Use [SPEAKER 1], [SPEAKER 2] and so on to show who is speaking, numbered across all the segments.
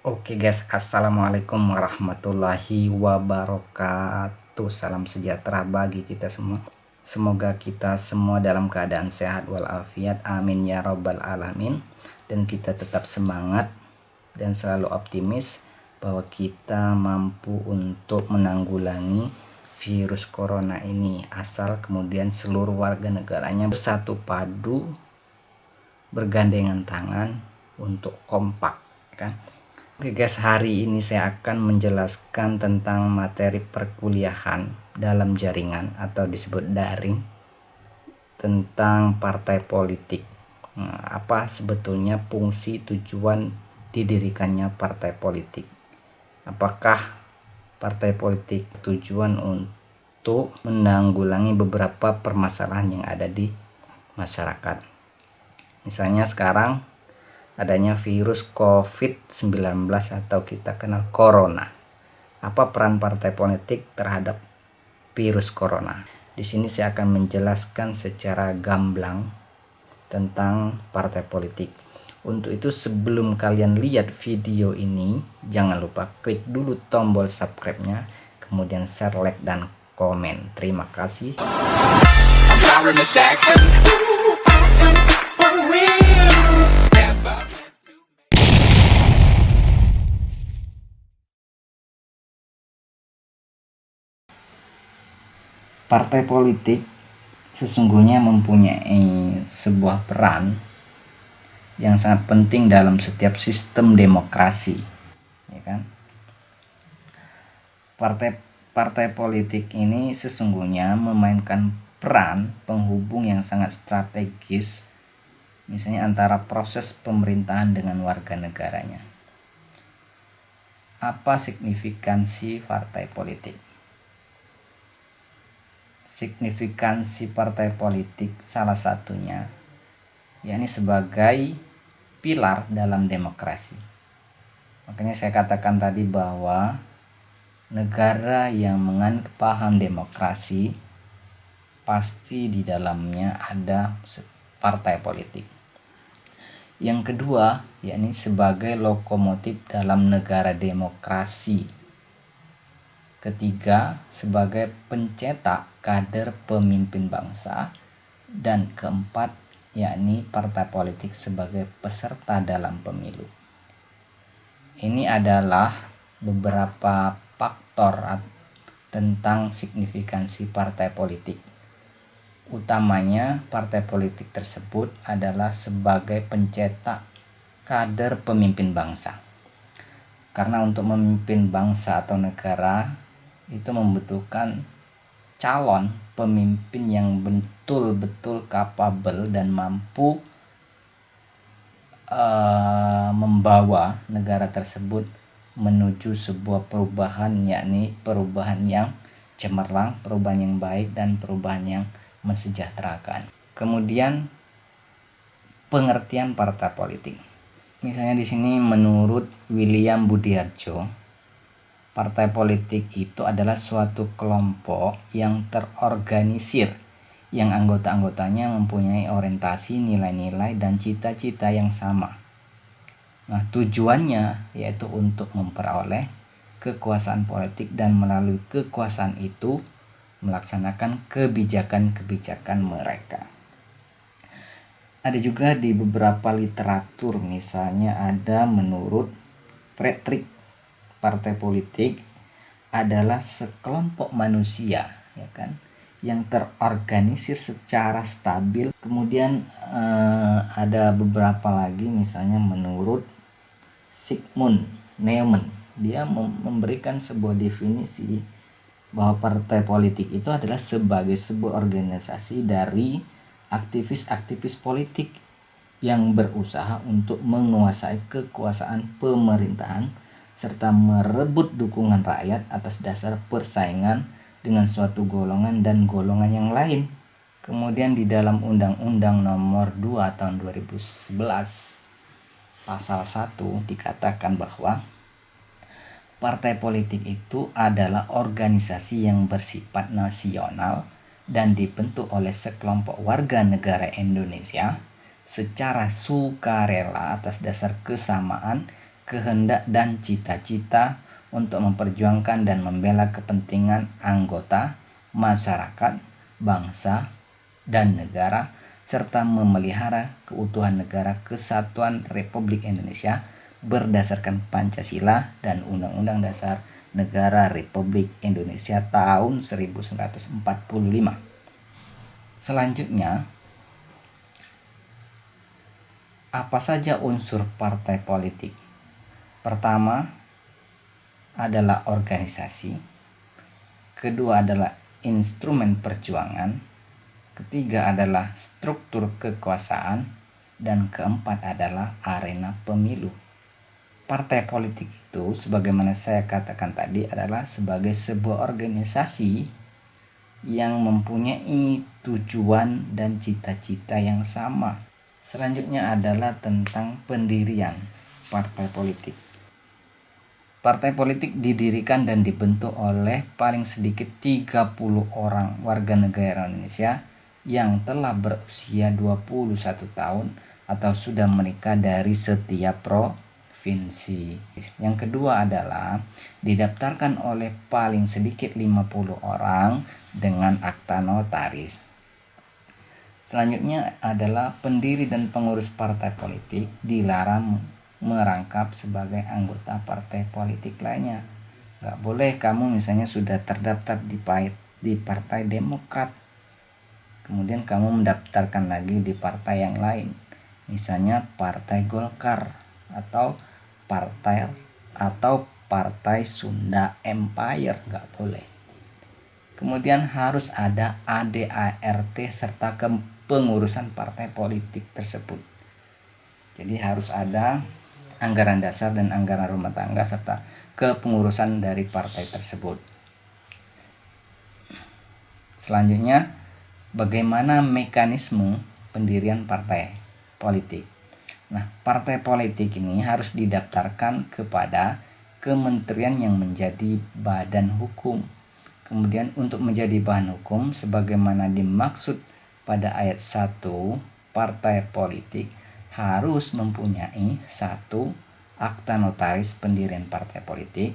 [SPEAKER 1] Oke guys, assalamualaikum warahmatullahi wabarakatuh. Salam sejahtera bagi kita semua. Semoga kita semua dalam keadaan sehat walafiat. Amin ya robbal alamin. Dan kita tetap semangat dan selalu optimis bahwa kita mampu untuk menanggulangi virus corona ini, asal kemudian seluruh warga negaranya bersatu padu, bergandengan tangan untuk kompak, kan? Oke guys, hari ini saya akan menjelaskan tentang materi perkuliahan dalam jaringan atau disebut daring tentang partai politik. Apa sebetulnya fungsi tujuan didirikannya partai politik? Apakah partai politik tujuan untuk menanggulangi beberapa permasalahan yang ada di masyarakat? Misalnya sekarang adanya virus COVID-19 atau kita kenal corona. Apa peran partai politik terhadap virus corona? Di sini saya akan menjelaskan secara gamblang tentang partai politik. Untuk itu sebelum kalian lihat video ini, jangan lupa klik dulu tombol subscribe-nya, kemudian share, like, dan komen. Terima kasih. Partai politik sesungguhnya mempunyai sebuah peran yang sangat penting dalam setiap sistem demokrasi, ya kan? Partai politik ini sesungguhnya memainkan peran penghubung yang sangat strategis, misalnya antara proses pemerintahan dengan warga negaranya. Apa signifikansi partai politik? Signifikansi partai politik salah satunya yakni sebagai pilar dalam demokrasi. Makanya saya katakan tadi bahwa negara yang menganut paham demokrasi pasti di dalamnya ada partai politik. Yang kedua yakni sebagai lokomotif dalam negara demokrasi. Ketiga, sebagai pencetak kader pemimpin bangsa. Dan keempat, yakni partai politik sebagai peserta dalam pemilu. Ini adalah beberapa faktor tentang signifikansi partai politik. Utamanya, partai politik tersebut adalah sebagai pencetak kader pemimpin bangsa. Karena untuk memimpin bangsa atau negara itu membutuhkan calon pemimpin yang betul-betul kapabel dan mampu membawa negara tersebut menuju sebuah perubahan, yakni perubahan yang cemerlang, perubahan yang baik, dan perubahan yang mensejahterakan. Kemudian pengertian partai politik. Misalnya di sini menurut William Budiarjo, partai politik itu adalah suatu kelompok yang terorganisir, yang anggota-anggotanya mempunyai orientasi, nilai-nilai, dan cita-cita yang sama. Nah, tujuannya yaitu untuk memperoleh kekuasaan politik dan melalui kekuasaan itu melaksanakan kebijakan-kebijakan mereka. Ada juga di beberapa literatur, misalnya ada menurut Friedrich, partai politik adalah sekelompok manusia, ya kan, yang terorganisir secara stabil. Kemudian ada beberapa lagi, misalnya menurut Sigmund Neumann, dia memberikan sebuah definisi bahwa partai politik itu adalah sebagai sebuah organisasi dari aktivis-aktivis politik yang berusaha untuk menguasai kekuasaan pemerintahan serta merebut dukungan rakyat atas dasar persaingan dengan suatu golongan dan golongan yang lain. Kemudian di dalam Undang-Undang Nomor 2 Tahun 2011 Pasal 1 dikatakan bahwa partai politik itu adalah organisasi yang bersifat nasional dan dibentuk oleh sekelompok warga negara Indonesia secara sukarela atas dasar kesamaan kehendak dan cita-cita untuk memperjuangkan dan membela kepentingan anggota, masyarakat, bangsa, dan negara, serta memelihara keutuhan negara kesatuan Republik Indonesia berdasarkan Pancasila dan Undang-Undang Dasar Negara Republik Indonesia tahun 1945. Selanjutnya, apa saja unsur partai politik? Pertama adalah organisasi, kedua adalah instrumen perjuangan, ketiga adalah struktur kekuasaan, dan keempat adalah arena pemilu. Partai politik itu, sebagaimana saya katakan tadi, adalah sebagai sebuah organisasi yang mempunyai tujuan dan cita-cita yang sama. Selanjutnya adalah tentang pendirian partai politik. Partai politik didirikan dan dibentuk oleh paling sedikit 30 orang warga negara Indonesia yang telah berusia 21 tahun atau sudah menikah dari setiap provinsi. Yang kedua adalah didaftarkan oleh paling sedikit 50 orang dengan akta notaris. Selanjutnya adalah pendiri dan pengurus partai politik dilarang merangkap sebagai anggota partai politik lainnya. Gak boleh kamu misalnya sudah terdaftar di Partai Demokrat, kemudian kamu mendaftarkan lagi di partai yang lain, misalnya Partai Golkar atau Partai Sunda Empire, gak boleh. Kemudian harus ada ADART serta kepengurusan partai politik tersebut. Jadi harus ada anggaran dasar dan anggaran rumah tangga serta kepengurusan dari partai tersebut. Selanjutnya, bagaimana mekanisme pendirian partai politik? Nah, partai politik ini harus didaftarkan kepada kementerian yang menjadi badan hukum. Kemudian untuk menjadi bahan hukum sebagaimana dimaksud pada ayat 1, partai politik harus mempunyai 1. Akta notaris pendirian partai politik.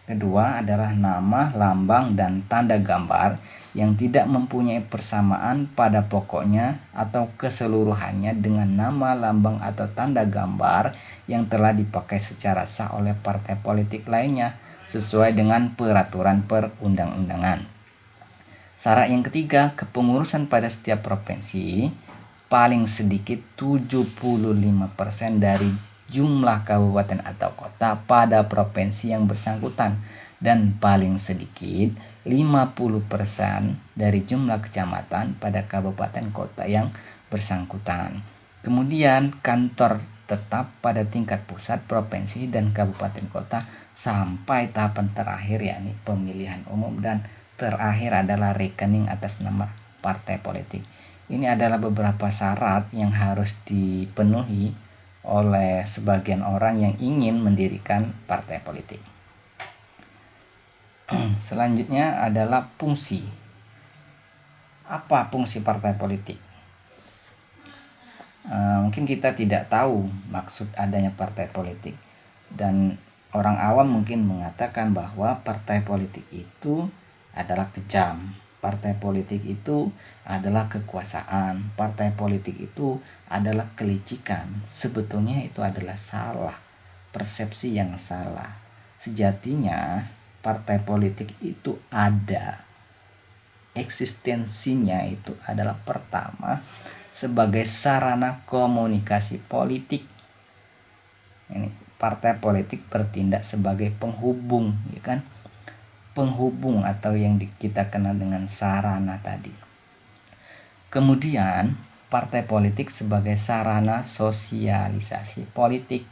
[SPEAKER 1] Kedua adalah nama, lambang, dan tanda gambar yang tidak mempunyai persamaan pada pokoknya atau keseluruhannya dengan nama, lambang, atau tanda gambar yang telah dipakai secara sah oleh partai politik lainnya sesuai dengan peraturan perundang-undangan. Syarat yang ketiga, kepengurusan pada setiap provinsi paling sedikit 75% dari jumlah kabupaten atau kota pada provinsi yang bersangkutan dan paling sedikit 50% dari jumlah kecamatan pada kabupaten kota yang bersangkutan. Kemudian kantor tetap pada tingkat pusat, provinsi, dan kabupaten kota sampai tahapan terakhir yakni pemilihan umum, dan terakhir adalah rekening atas nama partai politik. Ini adalah beberapa syarat yang harus dipenuhi oleh sebagian orang yang ingin mendirikan partai politik. Selanjutnya adalah fungsi. Apa fungsi partai politik? Mungkin kita tidak tahu maksud adanya partai politik, dan orang awam mungkin mengatakan bahwa partai politik itu adalah kejam, partai politik itu adalah kekuasaan, partai politik itu adalah kelicikan. Sebetulnya itu adalah salah, persepsi yang salah. Sejatinya partai politik itu ada, eksistensinya itu adalah pertama sebagai sarana komunikasi politik. Ini partai politik bertindak sebagai penghubung, ya kan? Penghubung atau yang kita kenal dengan sarana tadi. Kemudian partai politik sebagai sarana sosialisasi politik,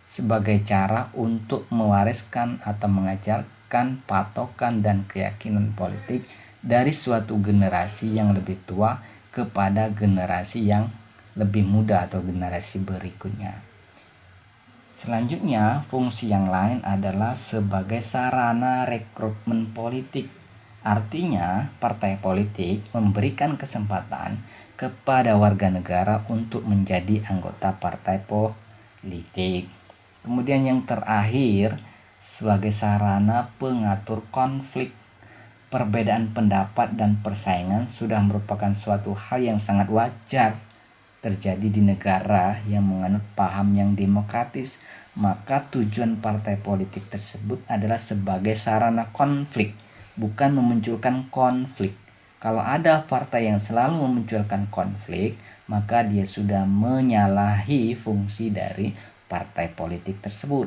[SPEAKER 1] sebagai cara untuk mewariskan atau mengajarkan patokan dan keyakinan politik dari suatu generasi yang lebih tua kepada generasi yang lebih muda atau generasi berikutnya. Selanjutnya, fungsi yang lain adalah sebagai sarana rekrutmen politik. Artinya, partai politik memberikan kesempatan kepada warga negara untuk menjadi anggota partai politik. Kemudian yang terakhir, sebagai sarana pengatur konflik. Perbedaan pendapat dan persaingan sudah merupakan suatu hal yang sangat wajar terjadi di negara yang menganut paham yang demokratis. Maka tujuan partai politik tersebut adalah sebagai sarana konflik, bukan memunculkan konflik. Kalau ada partai yang selalu memunculkan konflik, maka dia sudah menyalahi fungsi dari partai politik tersebut.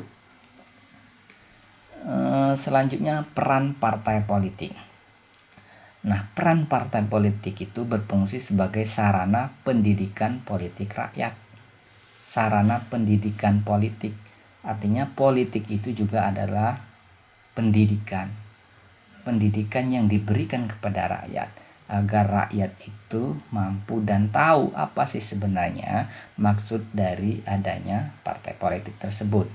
[SPEAKER 1] Selanjutnya, peran partai politik. Nah, peran partai politik itu berfungsi sebagai sarana pendidikan politik rakyat. Sarana pendidikan politik, artinya politik itu juga adalah pendidikan. Pendidikan yang diberikan kepada rakyat, agar rakyat itu mampu dan tahu apa sih sebenarnya maksud dari adanya partai politik tersebut.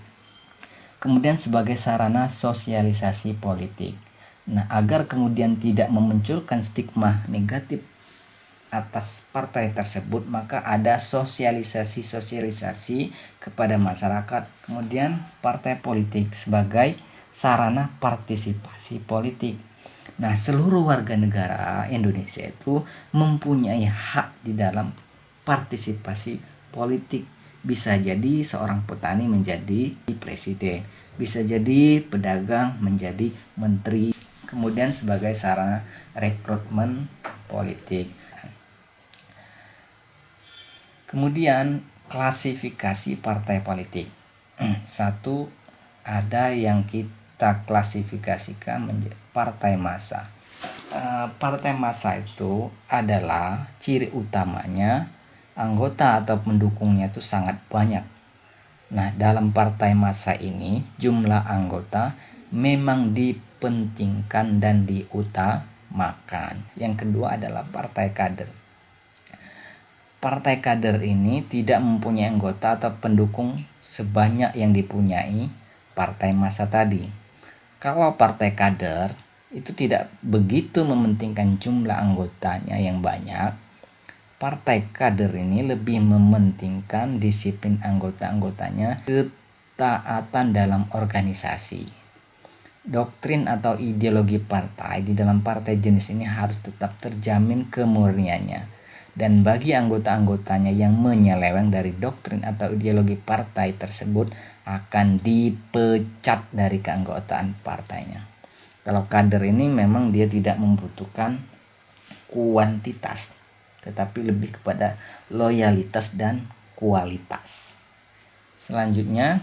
[SPEAKER 1] Kemudian sebagai sarana sosialisasi politik. Nah, agar kemudian tidak memunculkan stigma negatif atas partai tersebut, maka ada sosialisasi kepada masyarakat. Kemudian partai politik sebagai sarana partisipasi politik. Nah, seluruh warga negara Indonesia itu mempunyai hak di dalam partisipasi politik. Bisa jadi seorang petani menjadi presiden, bisa jadi pedagang menjadi menteri. Kemudian sebagai sarana rekrutmen politik. Kemudian klasifikasi partai politik. Satu, ada yang kita klasifikasikan menjadi partai massa. Partai massa itu adalah ciri utamanya anggota atau pendukungnya itu sangat banyak. Nah, dalam partai massa ini jumlah anggota memang dipentingkan dan diutamakan. Yang kedua adalah partai kader. Partai kader ini tidak mempunyai anggota atau pendukung sebanyak yang dipunyai partai massa tadi. Kalau partai kader itu tidak begitu mementingkan jumlah anggotanya yang banyak, partai kader ini lebih mementingkan disiplin anggota-anggotanya, ketaatan dalam organisasi. Doktrin atau ideologi partai di dalam partai jenis ini harus tetap terjamin kemurniannya. Dan bagi anggota-anggotanya yang menyeleweng dari doktrin atau ideologi partai tersebut akan dipecat dari keanggotaan partainya. Kalau kader ini memang dia tidak membutuhkan kuantitas, tetapi lebih kepada loyalitas dan kualitas. Selanjutnya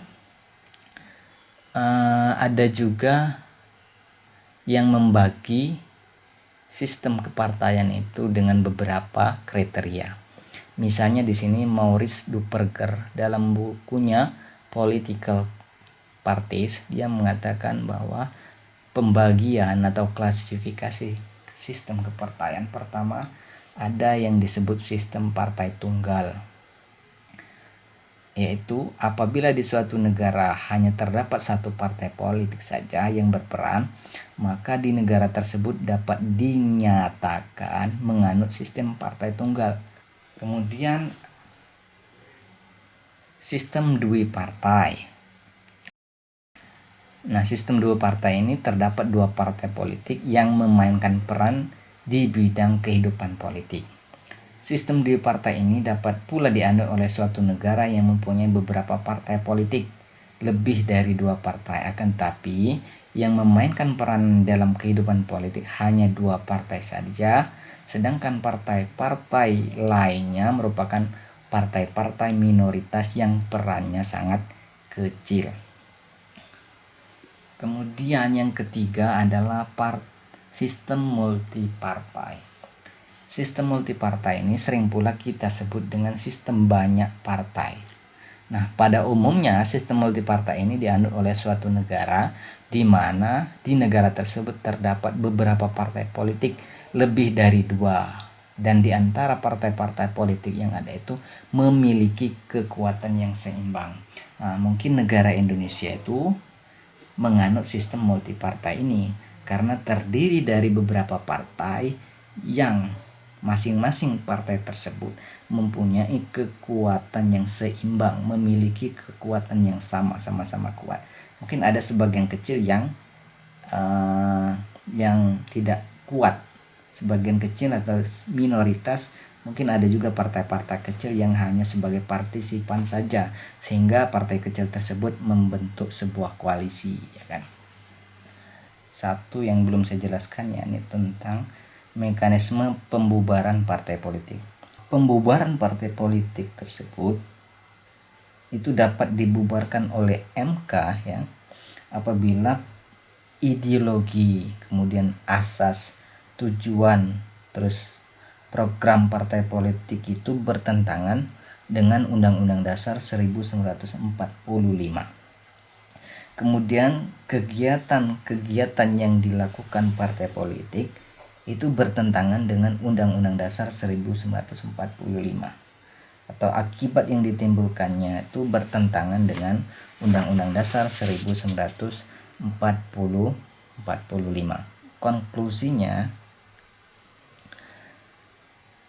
[SPEAKER 1] ada juga yang membagi sistem kepartaian itu dengan beberapa kriteria. Misalnya di sini Maurice Duperger dalam bukunya Political Parties, dia mengatakan bahwa pembagian atau klasifikasi sistem kepartaian, pertama ada yang disebut sistem partai tunggal, yaitu apabila di suatu negara hanya terdapat satu partai politik saja yang berperan, maka di negara tersebut dapat dinyatakan menganut sistem partai tunggal. Kemudian sistem dui partai. Nah, sistem dua partai ini terdapat dua partai politik yang memainkan peran di bidang kehidupan politik. Sistem dui partai ini dapat pula dianut oleh suatu negara yang mempunyai beberapa partai politik, lebih dari dua partai, akan tapi yang memainkan peran dalam kehidupan politik hanya dua partai saja, sedangkan partai-partai lainnya merupakan partai-partai minoritas yang perannya sangat kecil. Kemudian yang ketiga adalah sistem multipartai. Sistem multipartai ini sering pula kita sebut dengan sistem banyak partai. Nah, pada umumnya sistem multipartai ini dianut oleh suatu negara di mana di negara tersebut terdapat beberapa partai politik lebih dari dua, dan di antara partai-partai politik yang ada itu memiliki kekuatan yang seimbang. Nah, mungkin negara Indonesia itu menganut sistem multipartai ini karena terdiri dari beberapa partai yang masing-masing partai tersebut mempunyai kekuatan yang seimbang, memiliki kekuatan yang sama-sama kuat. Mungkin ada sebagian kecil yang tidak kuat, sebagian kecil atau minoritas. Mungkin ada juga partai-partai kecil yang hanya sebagai partisipan saja, sehingga partai kecil tersebut membentuk sebuah koalisi, ya kan. Satu yang belum saya jelaskan ya, ini tentang mekanisme pembubaran partai politik. Pembubaran partai politik tersebut itu dapat dibubarkan oleh MK ya, apabila ideologi, kemudian asas, tujuan, terus program partai politik itu bertentangan dengan Undang-Undang Dasar 1945. Kemudian kegiatan-kegiatan yang dilakukan partai politik itu bertentangan dengan Undang-Undang Dasar 1945, atau akibat yang ditimbulkannya itu bertentangan dengan Undang-Undang Dasar 1945. Konklusinya,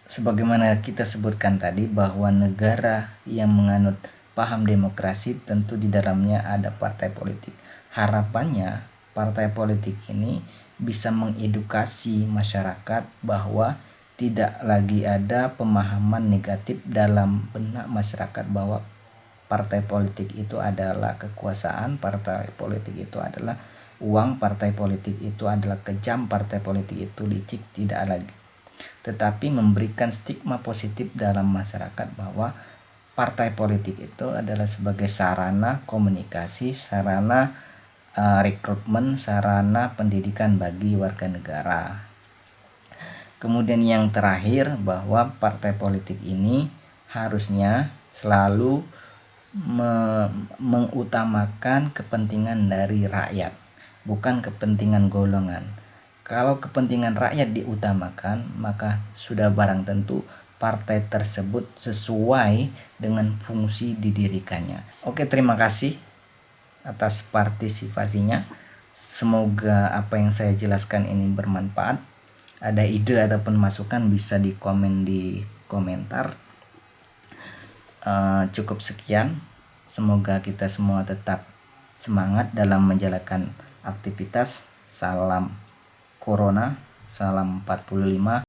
[SPEAKER 1] sebagaimana kita sebutkan tadi, bahwa negara yang menganut paham demokrasi tentu di dalamnya ada partai politik. Harapannya partai politik ini bisa mengedukasi masyarakat bahwa tidak lagi ada pemahaman negatif dalam benak masyarakat bahwa partai politik itu adalah kekuasaan, partai politik itu adalah uang, partai politik itu adalah kejam, partai politik itu licik. Tidak lagi, tetapi memberikan stigma positif dalam masyarakat bahwa partai politik itu adalah sebagai sarana komunikasi, sarana rekrutmen, sarana pendidikan bagi warga negara. Kemudian yang terakhir, bahwa partai politik ini harusnya selalu mengutamakan kepentingan dari rakyat, bukan kepentingan golongan. Kalau kepentingan rakyat diutamakan, maka sudah barang tentu partai tersebut sesuai dengan fungsi didirikannya. Oke, terima kasih atas partisipasinya. Semoga apa yang saya jelaskan ini bermanfaat. Ada ide ataupun masukan bisa dikomen di komentar. Cukup sekian. Semoga kita semua tetap semangat dalam menjalankan aktivitas. Salam Corona, salam 45.